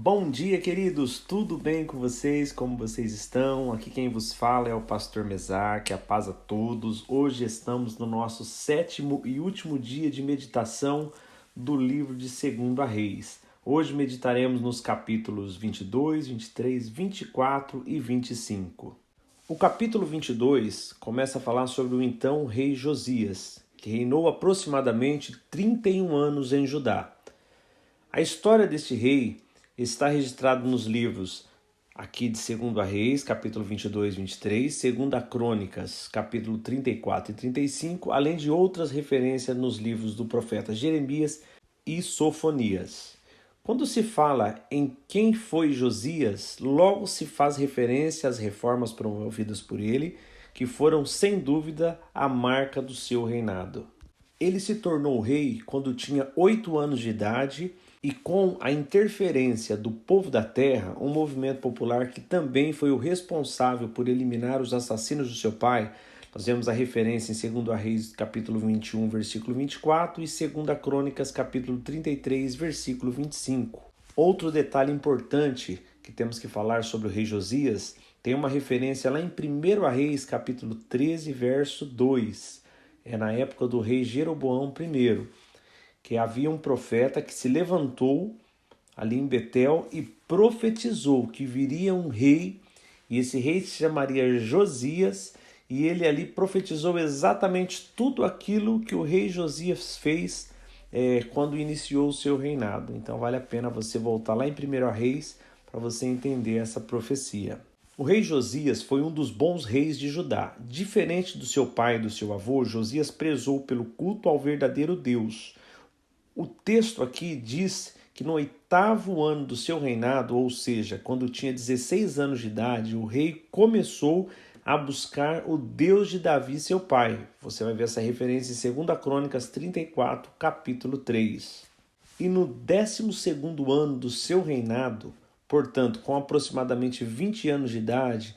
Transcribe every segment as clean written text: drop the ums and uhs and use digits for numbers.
Bom dia, queridos! Tudo bem com vocês? Como vocês estão? Aqui quem vos fala é o Pastor Mesaque, a paz a todos. Hoje estamos no nosso sétimo e último dia de meditação do livro de 2 Reis. Hoje meditaremos nos capítulos 22, 23, 24 e 25. O capítulo 22 começa a falar sobre o então rei Josias, que reinou aproximadamente 31 anos em Judá. A história deste rei está registrado nos livros aqui de 2 Reis, capítulo 22 e 23, 2 Crônicas, capítulo 34 e 35, além de outras referências nos livros do profeta Jeremias e Sofonias. Quando se fala em quem foi Josias, logo se faz referência às reformas promovidas por ele, que foram sem dúvida a marca do seu reinado. Ele se tornou rei quando tinha 8 anos de idade e com a interferência do povo da terra, um movimento popular que também foi o responsável por eliminar os assassinos do seu pai. Nós vemos a referência em 2 Reis, capítulo 21, versículo 24 e 2 Crônicas, capítulo 33, versículo 25. Outro detalhe importante que temos que falar sobre o rei Josias tem uma referência lá em 1 Reis, capítulo 13, verso 2. É na época do rei Jeroboão I, que havia um profeta que se levantou ali em Betel e profetizou que viria um rei, e esse rei se chamaria Josias, e ele ali profetizou exatamente tudo aquilo que o rei Josias fez quando iniciou o seu reinado. Então vale a pena você voltar lá em 1 Reis para você entender essa profecia. O rei Josias foi um dos bons reis de Judá. Diferente do seu pai e do seu avô, Josias prezou pelo culto ao verdadeiro Deus. O texto aqui diz que no 8º ano do seu reinado, ou seja, quando tinha 16 anos de idade, o rei começou a buscar o Deus de Davi, seu pai. Você vai ver essa referência em 2 Crônicas 34, capítulo 3. E no 12º ano do seu reinado, portanto, com aproximadamente 20 anos de idade,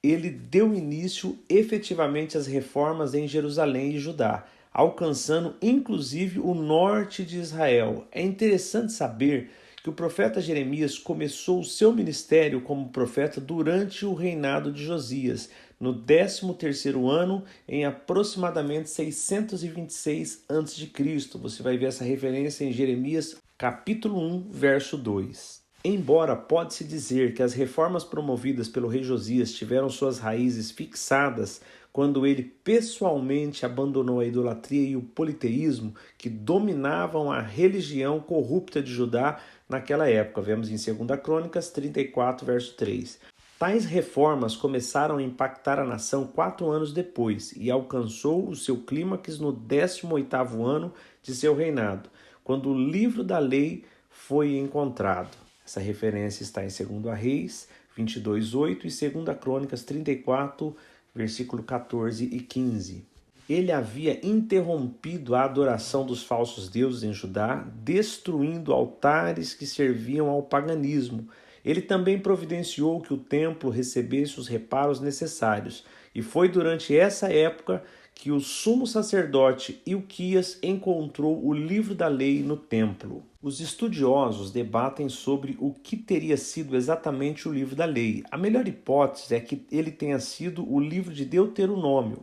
ele deu início efetivamente às reformas em Jerusalém e Judá, alcançando inclusive o norte de Israel. É interessante saber que o profeta Jeremias começou o seu ministério como profeta durante o reinado de Josias, no 13º ano, em aproximadamente 626 a.C. Você vai ver essa referência em Jeremias, capítulo 1, verso 2. Embora pode-se dizer que as reformas promovidas pelo rei Josias tiveram suas raízes fixadas quando ele pessoalmente abandonou a idolatria e o politeísmo que dominavam a religião corrupta de Judá naquela época. Vemos em 2 Crônicas 34, verso 3. Tais reformas começaram a impactar a nação 4 anos depois e alcançou o seu clímax no 18º ano de seu reinado, quando o livro da lei foi encontrado. Essa referência está em 2 Reis 22:8 e 2 Crônicas 34, versículo 14 e 15. Ele havia interrompido a adoração dos falsos deuses em Judá, destruindo altares que serviam ao paganismo. Ele também providenciou que o templo recebesse os reparos necessários, e foi durante essa época que o sumo sacerdote Ilquias encontrou o livro da lei no templo. Os estudiosos debatem sobre o que teria sido exatamente o livro da lei. A melhor hipótese é que ele tenha sido o livro de Deuteronômio,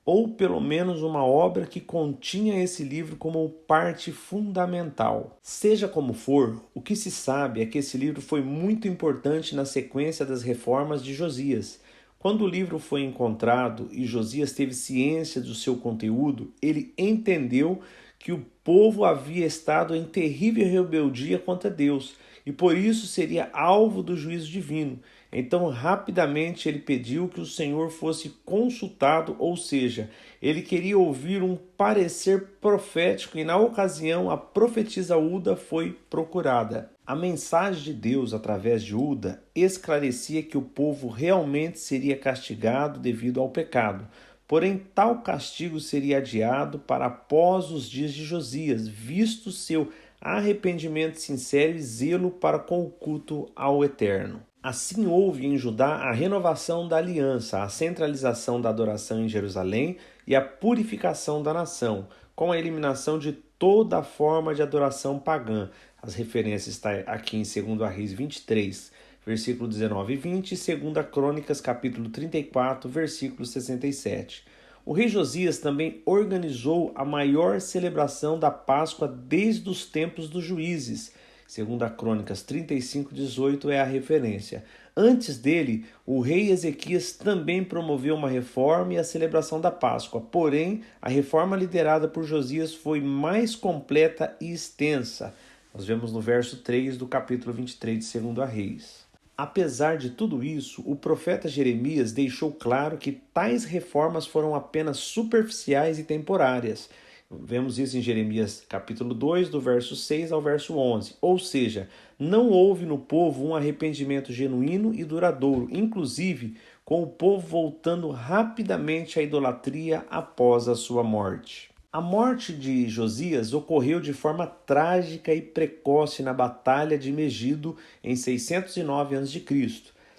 ou pelo menos uma obra que continha esse livro como parte fundamental. Seja como for, o que se sabe é que esse livro foi muito importante na sequência das reformas de Josias. Quando o livro foi encontrado e Josias teve ciência do seu conteúdo, ele entendeu que o povo havia estado em terrível rebeldia contra Deus e por isso seria alvo do juízo divino. Então, rapidamente ele pediu que o Senhor fosse consultado, ou seja, ele queria ouvir um parecer profético e na ocasião a profetisa Uda foi procurada. A mensagem de Deus através de Uda esclarecia que o povo realmente seria castigado devido ao pecado. Porém, tal castigo seria adiado para após os dias de Josias, visto seu arrependimento sincero e zelo para com o culto ao Eterno. Assim houve em Judá a renovação da aliança, a centralização da adoração em Jerusalém e a purificação da nação, com a eliminação de toda a forma de adoração pagã. As referências estão aqui em 2 Reis 23, versículo 19 e 20, e 2 Crônicas, capítulo 34, versículo 67. O rei Josias também organizou a maior celebração da Páscoa desde os tempos dos juízes. 2 Crônicas 35, 18 é a referência. Antes dele, o rei Ezequias também promoveu uma reforma e a celebração da Páscoa. Porém, a reforma liderada por Josias foi mais completa e extensa. Nós vemos no verso 3 do capítulo 23 de 2 Reis. Apesar de tudo isso, o profeta Jeremias deixou claro que tais reformas foram apenas superficiais e temporárias. Vemos isso em Jeremias capítulo 2, do verso 6 ao verso 11. Ou seja, não houve no povo um arrependimento genuíno e duradouro, inclusive com o povo voltando rapidamente à idolatria após a sua morte. A morte de Josias ocorreu de forma trágica e precoce na Batalha de Megido em 609 a.C.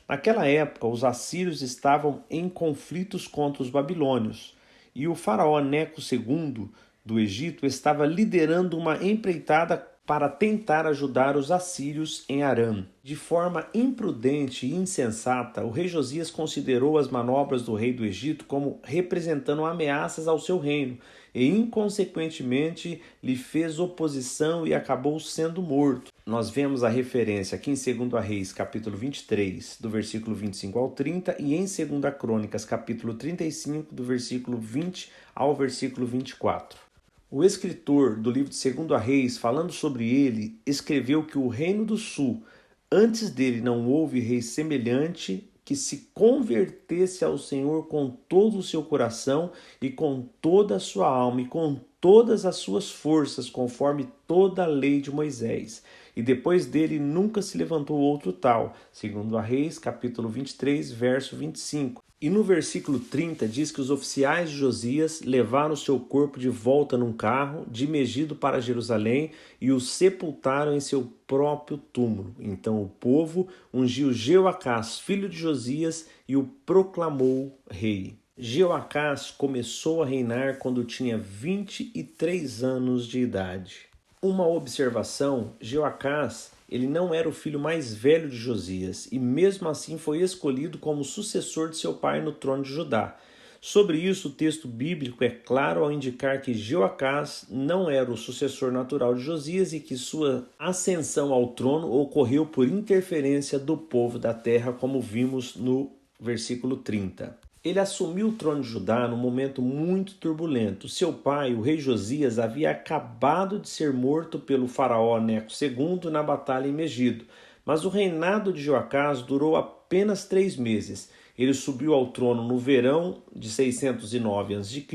Naquela época, os assírios estavam em conflitos contra os babilônios e o faraó Neco II do Egito estava liderando uma empreitada para tentar ajudar os assírios em Arã. De forma imprudente e insensata, o rei Josias considerou as manobras do rei do Egito como representando ameaças ao seu reino e, inconsequentemente, lhe fez oposição e acabou sendo morto. Nós vemos a referência aqui em 2 Reis, capítulo 23, do versículo 25 ao 30, e em 2 Crônicas, capítulo 35, do versículo 20 ao versículo 24. O escritor do livro de 2 Reis, falando sobre ele, escreveu que o reino do sul, antes dele não houve rei semelhante que se convertesse ao Senhor com todo o seu coração e com toda a sua alma e com todas as suas forças, conforme toda a lei de Moisés. E depois dele nunca se levantou outro tal. 2 Reis, capítulo 23, verso 25. E no versículo 30 diz que os oficiais de Josias levaram seu corpo de volta num carro de Megido para Jerusalém e o sepultaram em seu próprio túmulo. Então o povo ungiu Jeoacás, filho de Josias, e o proclamou rei. Jeoacás começou a reinar quando tinha 23 anos de idade. Uma observação: Jeoacás, ele não era o filho mais velho de Josias e mesmo assim foi escolhido como sucessor de seu pai no trono de Judá. Sobre isso, o texto bíblico é claro ao indicar que Jeoacás não era o sucessor natural de Josias e que sua ascensão ao trono ocorreu por interferência do povo da terra, como vimos no versículo 30. Ele assumiu o trono de Judá num momento muito turbulento. Seu pai, o rei Josias, havia acabado de ser morto pelo faraó Neco II na batalha em Megido. Mas o reinado de Jeoacás durou apenas 3 meses. Ele subiu ao trono no verão de 609 a.C.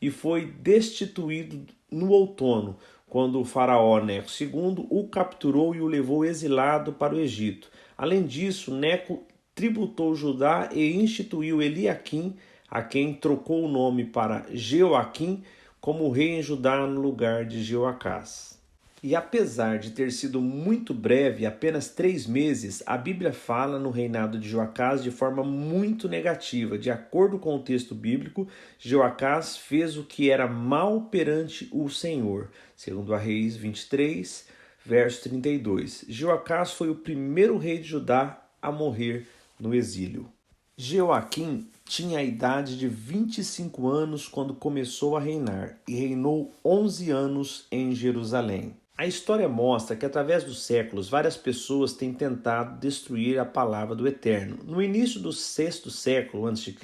e foi destituído no outono, quando o faraó Neco II o capturou e o levou exilado para o Egito. Além disso, Neco tributou Judá e instituiu Eliaquim, a quem trocou o nome para Jeoaquim, como rei em Judá no lugar de Jeoacás. E apesar de ter sido muito breve, apenas 3 meses, a Bíblia fala no reinado de Jeoacás de forma muito negativa. De acordo com o texto bíblico, Jeoacás fez o que era mal perante o Senhor. 2 Reis 23, verso 32. Jeoacás foi o primeiro rei de Judá a morrer no exílio. Jeoaquim tinha a idade de 25 anos quando começou a reinar e reinou 11 anos em Jerusalém. A história mostra que através dos séculos várias pessoas têm tentado destruir a palavra do Eterno. No início do 6º século a.C.,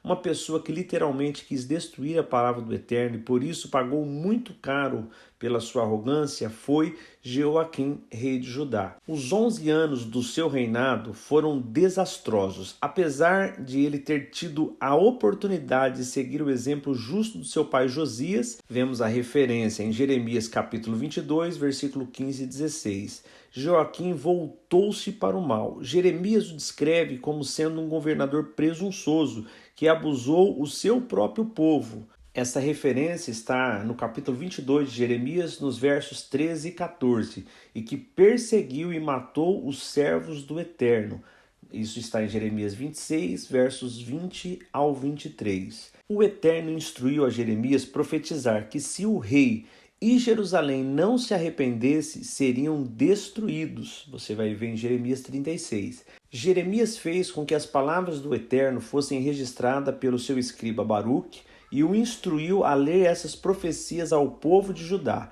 uma pessoa que literalmente quis destruir a palavra do Eterno e por isso pagou muito caro pela sua arrogância foi Jeoaquim, rei de Judá. Os 11 anos do seu reinado foram desastrosos. Apesar de ele ter tido a oportunidade de seguir o exemplo justo do seu pai Josias, vemos a referência em Jeremias capítulo 22, versículo 15 e 16. Jeoaquim voltou-se para o mal. Jeremias o descreve como sendo um governador presunçoso que abusou o seu próprio povo. Essa referência está no capítulo 22 de Jeremias, nos versos 13 e 14, e que perseguiu e matou os servos do Eterno. Isso está em Jeremias 26, versos 20 ao 23. O Eterno instruiu a Jeremias profetizar que se o rei e Jerusalém não se arrependesse, seriam destruídos. Você vai ver em Jeremias 36. Jeremias fez com que as palavras do Eterno fossem registradas pelo seu escriba Baruque e o instruiu a ler essas profecias ao povo de Judá.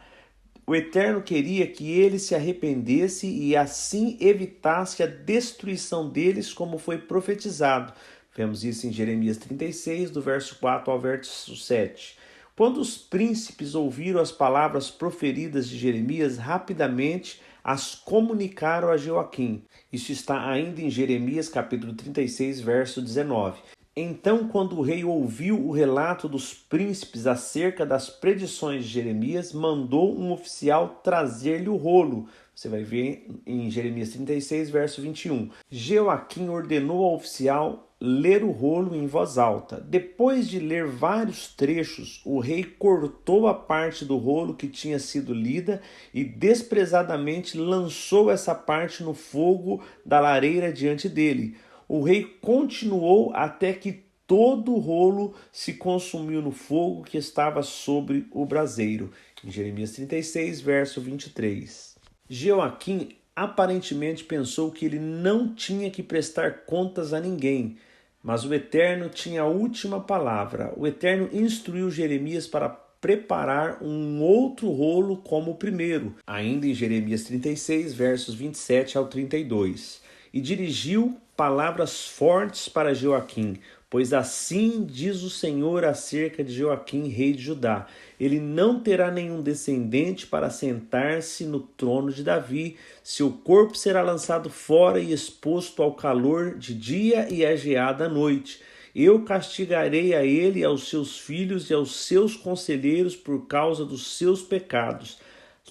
O Eterno queria que ele se arrependesse e assim evitasse a destruição deles, como foi profetizado. Vemos isso em Jeremias 36, do verso 4 ao verso 7. Quando os príncipes ouviram as palavras proferidas de Jeremias, rapidamente as comunicaram a Joaquim. Isso está ainda em Jeremias capítulo 36, verso 19. Então, quando o rei ouviu o relato dos príncipes acerca das predições de Jeremias, mandou um oficial trazer-lhe o rolo. Você vai ver em Jeremias 36, verso 21. Joaquim ordenou ao oficial ler o rolo em voz alta. Depois de ler vários trechos, o rei cortou a parte do rolo que tinha sido lida e desprezadamente lançou essa parte no fogo da lareira diante dele. O rei continuou até que todo o rolo se consumiu no fogo que estava sobre o braseiro. Em Jeremias 36, verso 23. Joaquim aparentemente pensou que ele não tinha que prestar contas a ninguém, mas o Eterno tinha a última palavra. O Eterno instruiu Jeremias para preparar um outro rolo como o primeiro, ainda em Jeremias 36, versos 27 ao 32. E dirigiu palavras fortes para Joaquim, pois assim diz o Senhor acerca de Joaquim, rei de Judá: ele não terá nenhum descendente para sentar-se no trono de Davi, seu corpo será lançado fora e exposto ao calor de dia e à geada à noite. Eu castigarei a ele e aos seus filhos e aos seus conselheiros por causa dos seus pecados.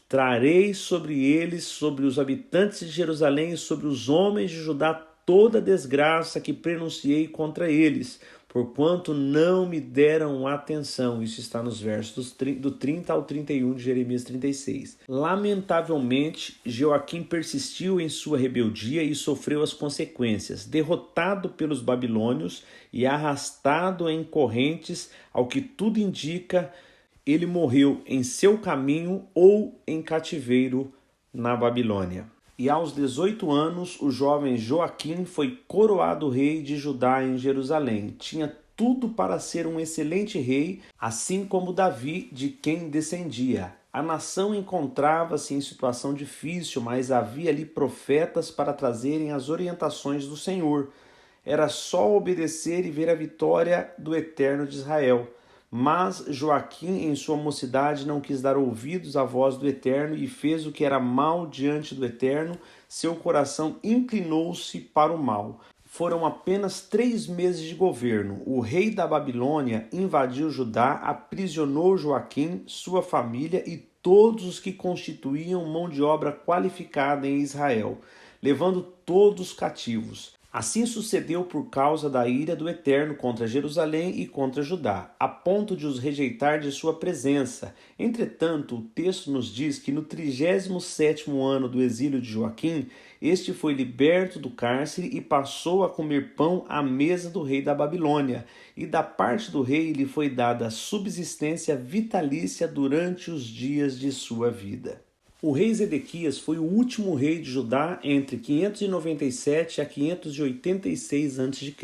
Trarei sobre eles, sobre os habitantes de Jerusalém e sobre os homens de Judá, toda a desgraça que pronunciei contra eles, porquanto não me deram atenção. Isso está nos versos do 30 ao 31 de Jeremias 36. Lamentavelmente, Joaquim persistiu em sua rebeldia e sofreu as consequências. Derrotado pelos babilônios e arrastado em correntes, ao que tudo indica, ele morreu em seu caminho ou em cativeiro na Babilônia. E aos 18 anos, o jovem Joaquim foi coroado rei de Judá em Jerusalém. Tinha tudo para ser um excelente rei, assim como Davi, de quem descendia. A nação encontrava-se em situação difícil, mas havia ali profetas para trazerem as orientações do Senhor. Era só obedecer e ver a vitória do Eterno de Israel. Mas Joaquim, em sua mocidade, não quis dar ouvidos à voz do Eterno e fez o que era mal diante do Eterno. Seu coração inclinou-se para o mal. Foram apenas 3 meses de governo. O rei da Babilônia invadiu Judá, aprisionou Joaquim, sua família e todos os que constituíam mão de obra qualificada em Israel, levando todos cativos. Assim sucedeu por causa da ira do Eterno contra Jerusalém e contra Judá, a ponto de os rejeitar de sua presença. Entretanto, o texto nos diz que no 37º ano do exílio de Joaquim, este foi liberto do cárcere e passou a comer pão à mesa do rei da Babilônia, e da parte do rei lhe foi dada subsistência vitalícia durante os dias de sua vida. O rei Zedequias foi o último rei de Judá entre 597 a 586 a.C.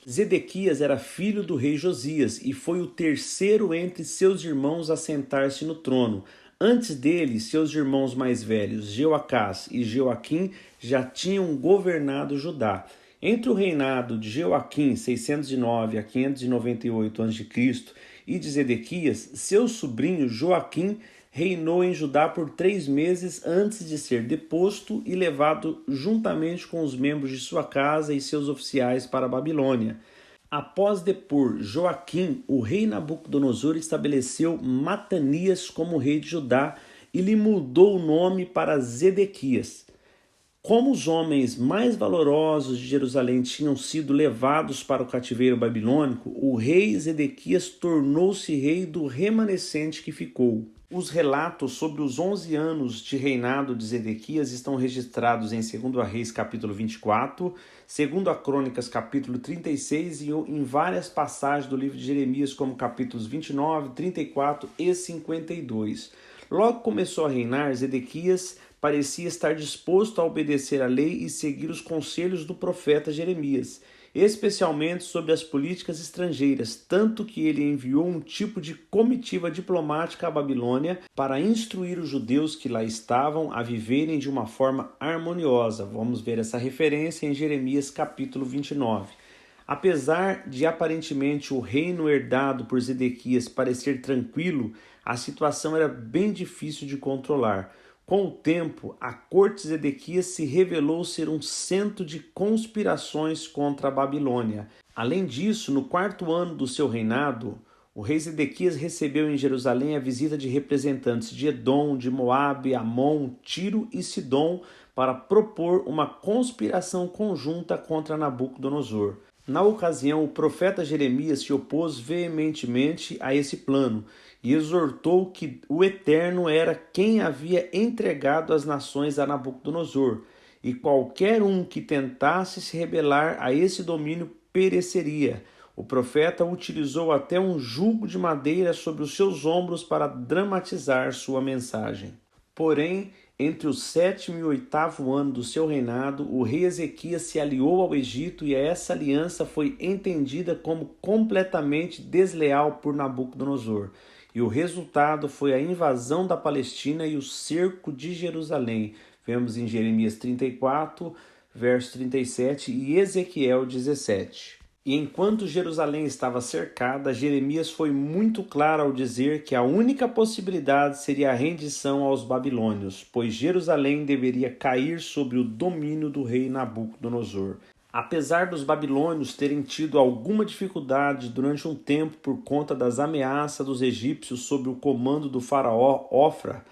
Zedequias era filho do rei Josias e foi o terceiro entre seus irmãos a sentar-se no trono. Antes dele, seus irmãos mais velhos, Jeoacás e Joaquim, já tinham governado Judá. Entre o reinado de Joaquim, 609 a 598 a.C., e de Zedequias, seu sobrinho Joaquim reinou em Judá por 3 meses antes de ser deposto e levado juntamente com os membros de sua casa e seus oficiais para a Babilônia. Após depor Joaquim, o rei Nabucodonosor estabeleceu Matanias como rei de Judá e lhe mudou o nome para Zedequias. Como os homens mais valorosos de Jerusalém tinham sido levados para o cativeiro babilônico, o rei Zedequias tornou-se rei do remanescente que ficou. Os relatos sobre os 11 anos de reinado de Zedequias estão registrados em 2 Reis capítulo 24, 2 Crônicas capítulo 36 e em várias passagens do livro de Jeremias como capítulos 29, 34 e 52. Logo começou a reinar, Zedequias parecia estar disposto a obedecer à lei e seguir os conselhos do profeta Jeremias, especialmente sobre as políticas estrangeiras, tanto que ele enviou um tipo de comitiva diplomática à Babilônia para instruir os judeus que lá estavam a viverem de uma forma harmoniosa. Vamos ver essa referência em Jeremias capítulo 29. Apesar de aparentemente o reino herdado por Zedequias parecer tranquilo, a situação era bem difícil de controlar. Com o tempo, a corte de Zedequias se revelou ser um centro de conspirações contra a Babilônia. Além disso, no 4º ano do seu reinado, o rei Zedequias recebeu em Jerusalém a visita de representantes de Edom, de Moabe, Amon, Tiro e Sidom para propor uma conspiração conjunta contra Nabucodonosor. Na ocasião, o profeta Jeremias se opôs veementemente a esse plano e exortou que o Eterno era quem havia entregado as nações a Nabucodonosor, e qualquer um que tentasse se rebelar a esse domínio pereceria. O profeta utilizou até um jugo de madeira sobre os seus ombros para dramatizar sua mensagem. Porém, entre o 7º e o 8º ano do seu reinado, o rei Ezequias se aliou ao Egito e essa aliança foi entendida como completamente desleal por Nabucodonosor. E o resultado foi a invasão da Palestina e o cerco de Jerusalém. Vemos em Jeremias 34, verso 37 e Ezequiel 17. E enquanto Jerusalém estava cercada, Jeremias foi muito claro ao dizer que a única possibilidade seria a rendição aos babilônios, pois Jerusalém deveria cair sob o domínio do rei Nabucodonosor. Apesar dos babilônios terem tido alguma dificuldade durante um tempo por conta das ameaças dos egípcios sob o comando do faraó Ofra,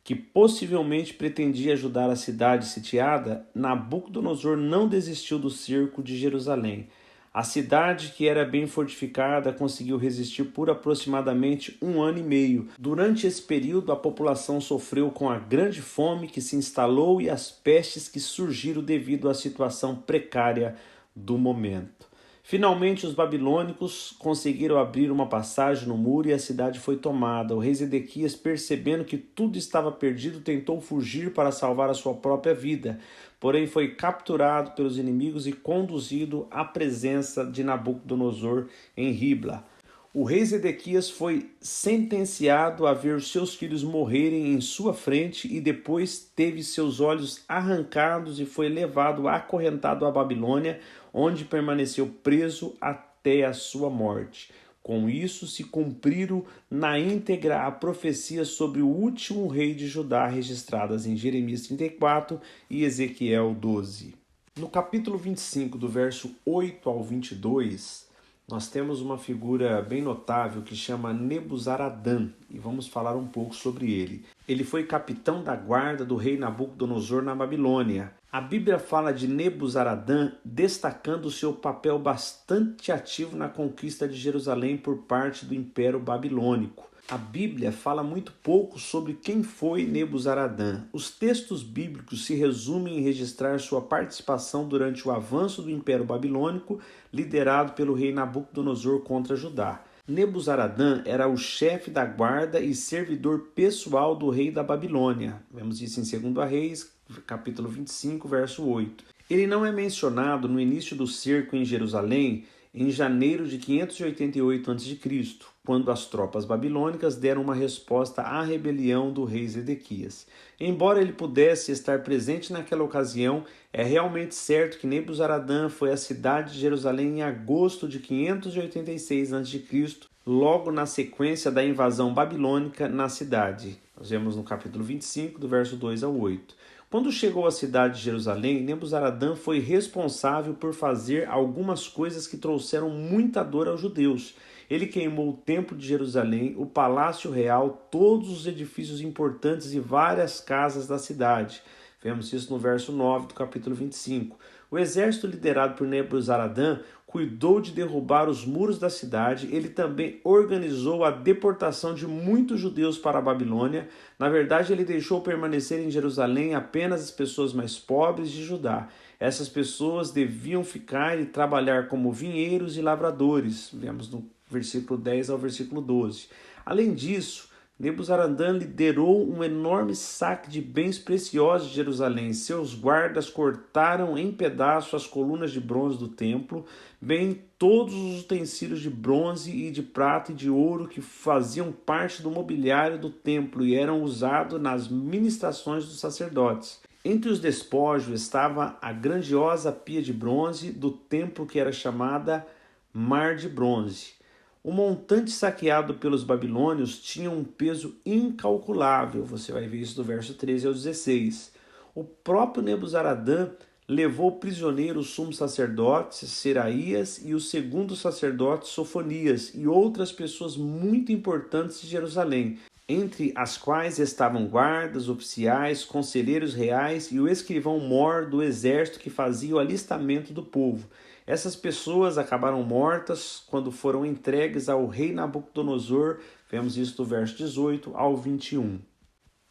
que possivelmente pretendia ajudar a cidade sitiada, Nabucodonosor não desistiu do cerco de Jerusalém. A cidade, que era bem fortificada, conseguiu resistir por aproximadamente 1 ano e meio. Durante esse período, a população sofreu com a grande fome que se instalou e as pestes que surgiram devido à situação precária do momento. Finalmente, os babilônicos conseguiram abrir uma passagem no muro e a cidade foi tomada. O rei Zedequias, percebendo que tudo estava perdido, tentou fugir para salvar a sua própria vida, porém foi capturado pelos inimigos e conduzido à presença de Nabucodonosor em Ribla. O rei Zedequias foi sentenciado a ver os seus filhos morrerem em sua frente e depois teve seus olhos arrancados e foi levado acorrentado à Babilônia, onde permaneceu preso até a sua morte. Com isso se cumpriram na íntegra a profecia sobre o último rei de Judá registradas em Jeremias 34 e Ezequiel 12. No capítulo 25, do verso 8 ao 22, nós temos uma figura bem notável que chama Nebuzaradã e vamos falar um pouco sobre ele. Ele foi capitão da guarda do rei Nabucodonosor na Babilônia. A Bíblia fala de Nebuzaradã destacando seu papel bastante ativo na conquista de Jerusalém por parte do Império Babilônico. A Bíblia fala muito pouco sobre quem foi Nebuzaradã. Os textos bíblicos se resumem em registrar sua participação durante o avanço do Império Babilônico, liderado pelo rei Nabucodonosor contra Judá. Nebuzaradã era o chefe da guarda e servidor pessoal do rei da Babilônia. Vemos isso em 2 Reis, capítulo 25, verso 8. Ele não é mencionado no início do cerco em Jerusalém, em janeiro de 588 a.C., quando as tropas babilônicas deram uma resposta à rebelião do rei Zedequias. Embora ele pudesse estar presente naquela ocasião, é realmente certo que Nebuzaradã foi à cidade de Jerusalém em agosto de 586 a.C., logo na sequência da invasão babilônica na cidade. Nós vemos no capítulo 25, do verso 2 ao 8. Quando chegou à cidade de Jerusalém, Nebuzaradã foi responsável por fazer algumas coisas que trouxeram muita dor aos judeus. Ele queimou o templo de Jerusalém, o palácio real, todos os edifícios importantes e várias casas da cidade. Vemos isso no verso 9 do capítulo 25. O exército liderado por Nebuzaradã cuidou de derrubar os muros da cidade. Ele também organizou a deportação de muitos judeus para a Babilônia. Na verdade, ele deixou permanecer em Jerusalém apenas as pessoas mais pobres de Judá. Essas pessoas deviam ficar e trabalhar como vinheiros e lavradores. Vemos no versículo 10 ao versículo 12. Além disso, Nebuzaradã liderou um enorme saque de bens preciosos de Jerusalém. Seus guardas cortaram em pedaços as colunas de bronze do templo, bem todos os utensílios de bronze e de prata e de ouro que faziam parte do mobiliário do templo e eram usados nas ministrações dos sacerdotes. Entre os despojos estava a grandiosa pia de bronze do templo que era chamada Mar de Bronze. O montante saqueado pelos babilônios tinha um peso incalculável. Você vai ver isso do verso 13 ao 16. O próprio Nebuzaradã levou prisioneiro o sumo sacerdote Seraías e o segundo sacerdote Sofonias e outras pessoas muito importantes de Jerusalém, entre as quais estavam guardas, oficiais, conselheiros reais e o escrivão-mor do exército que fazia o alistamento do povo. Essas pessoas acabaram mortas quando foram entregues ao rei Nabucodonosor, vemos isso do verso 18 ao 21.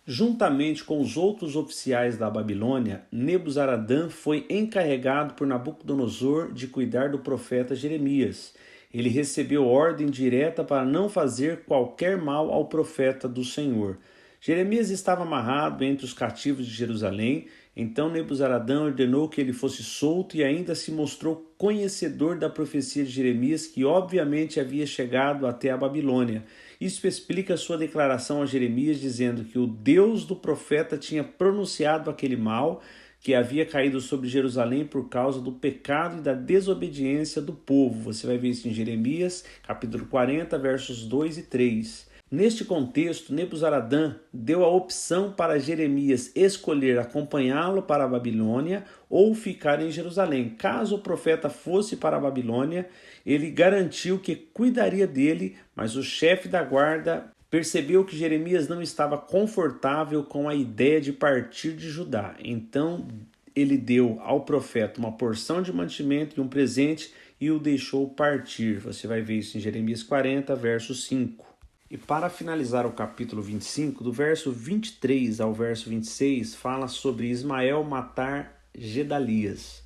Juntamente com os outros oficiais da Babilônia, Nebuzaradã foi encarregado por Nabucodonosor de cuidar do profeta Jeremias. Ele recebeu ordem direta para não fazer qualquer mal ao profeta do Senhor. Jeremias estava amarrado entre os cativos de Jerusalém, então Nebuzaradã ordenou que ele fosse solto e ainda se mostrou conhecedor da profecia de Jeremias, que obviamente havia chegado até a Babilônia. Isso explica sua declaração a Jeremias, dizendo que o Deus do profeta tinha pronunciado aquele mal que havia caído sobre Jerusalém por causa do pecado e da desobediência do povo. Você vai ver isso em Jeremias, capítulo 40, versos 2 e 3. Neste contexto, Nebuzaradã deu a opção para Jeremias escolher acompanhá-lo para a Babilônia ou ficar em Jerusalém. Caso o profeta fosse para a Babilônia, ele garantiu que cuidaria dele, mas o chefe da guarda percebeu que Jeremias não estava confortável com a ideia de partir de Judá. Então ele deu ao profeta uma porção de mantimento e um presente e o deixou partir. Você vai ver isso em Jeremias 40, verso 5. E para finalizar o capítulo 25, do verso 23 ao verso 26, fala sobre Ismael matar Gedalias.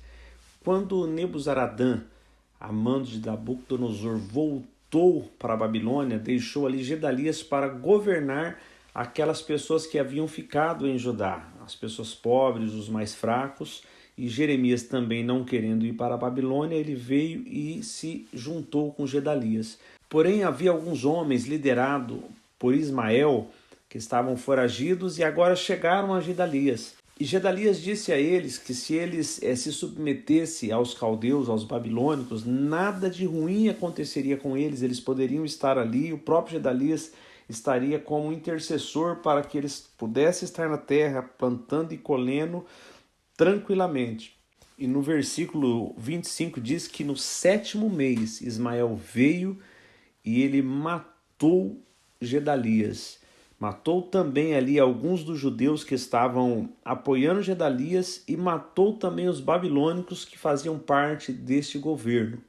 Quando Nebuzaradã, a mando de Nabucodonosor, voltou para a Babilônia, deixou ali Gedalias para governar aquelas pessoas que haviam ficado em Judá, as pessoas pobres, os mais fracos, e Jeremias também não querendo ir para a Babilônia, ele veio e se juntou com Gedalias. Porém, havia alguns homens liderados por Ismael que estavam foragidos e agora chegaram a Gedalias. E Gedalias disse a eles que se eles se submetessem aos caldeus, aos babilônicos, nada de ruim aconteceria com eles, eles poderiam estar ali, o próprio Gedalias estaria como intercessor para que eles pudessem estar na terra plantando e colhendo tranquilamente. E no versículo 25 diz que no 7º mês Ismael veio e ele matou Gedalias. Matou também ali alguns dos judeus que estavam apoiando Gedalias e matou também os babilônicos que faziam parte deste governo.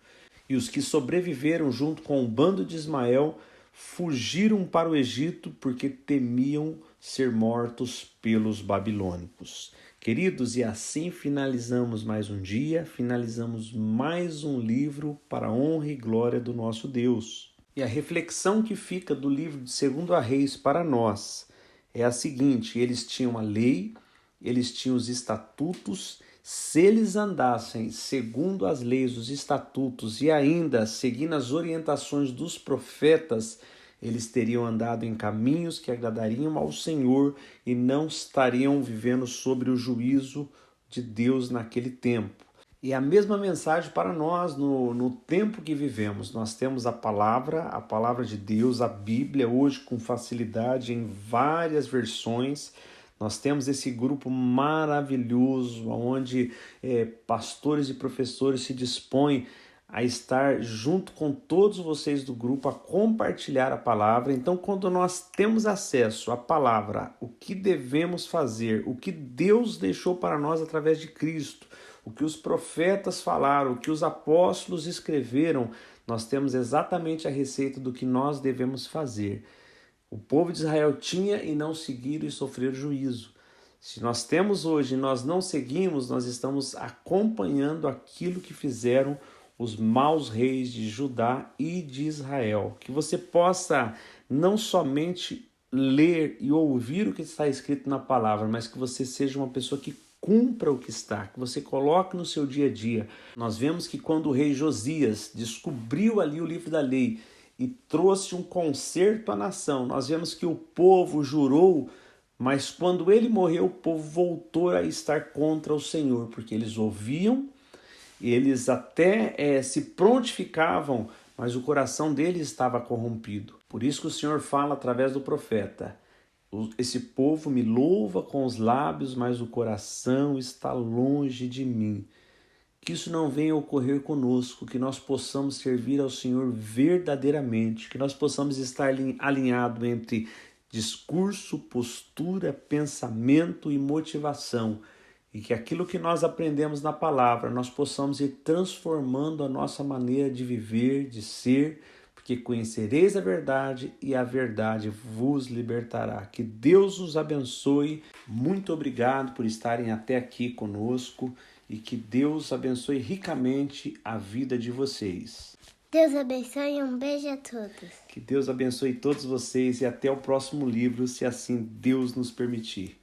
E os que sobreviveram junto com o bando de Ismael fugiram para o Egito porque temiam ser mortos pelos babilônicos. Queridos, e assim finalizamos mais um dia, finalizamos mais um livro para a honra e glória do nosso Deus. E a reflexão que fica do livro de 2 Reis para nós é a seguinte: eles tinham a lei, eles tinham os estatutos, se eles andassem segundo as leis, os estatutos e ainda seguindo as orientações dos profetas, eles teriam andado em caminhos que agradariam ao Senhor e não estariam vivendo sobre o juízo de Deus naquele tempo. E a mesma mensagem para nós no tempo que vivemos. Nós temos a palavra de Deus, a Bíblia, hoje com facilidade em várias versões. Nós temos esse grupo maravilhoso, onde pastores e professores se dispõem a estar junto com todos vocês do grupo, a compartilhar a palavra. Então, quando nós temos acesso à palavra, o que devemos fazer, o que Deus deixou para nós através de Cristo, o que os profetas falaram, o que os apóstolos escreveram, nós temos exatamente a receita do que nós devemos fazer. O povo de Israel tinha e não seguiram e sofreram juízo. Se nós temos hoje e nós não seguimos, nós estamos acompanhando aquilo que fizeram os maus reis de Judá e de Israel. Que você possa não somente ler e ouvir o que está escrito na palavra, mas que você seja uma pessoa que cumpra o que está, que você coloque no seu dia a dia. Nós vemos que quando o rei Josias descobriu ali o livro da lei e trouxe um conserto à nação, nós vemos que o povo jurou, mas quando ele morreu, o povo voltou a estar contra o Senhor, porque eles ouviam, eles até se prontificavam, mas o coração deles estava corrompido. Por isso que o Senhor fala através do profeta: esse povo me louva com os lábios, mas o coração está longe de mim. Que isso não venha a ocorrer conosco, que nós possamos servir ao Senhor verdadeiramente, que nós possamos estar alinhado entre discurso, postura, pensamento e motivação, e que aquilo que nós aprendemos na palavra, nós possamos ir transformando a nossa maneira de viver, de ser, porque conhecereis a verdade e a verdade vos libertará. Que Deus os abençoe. Muito obrigado por estarem até aqui conosco e que Deus abençoe ricamente a vida de vocês. Deus abençoe e um beijo a todos. Que Deus abençoe todos vocês e até o próximo livro, se assim Deus nos permitir.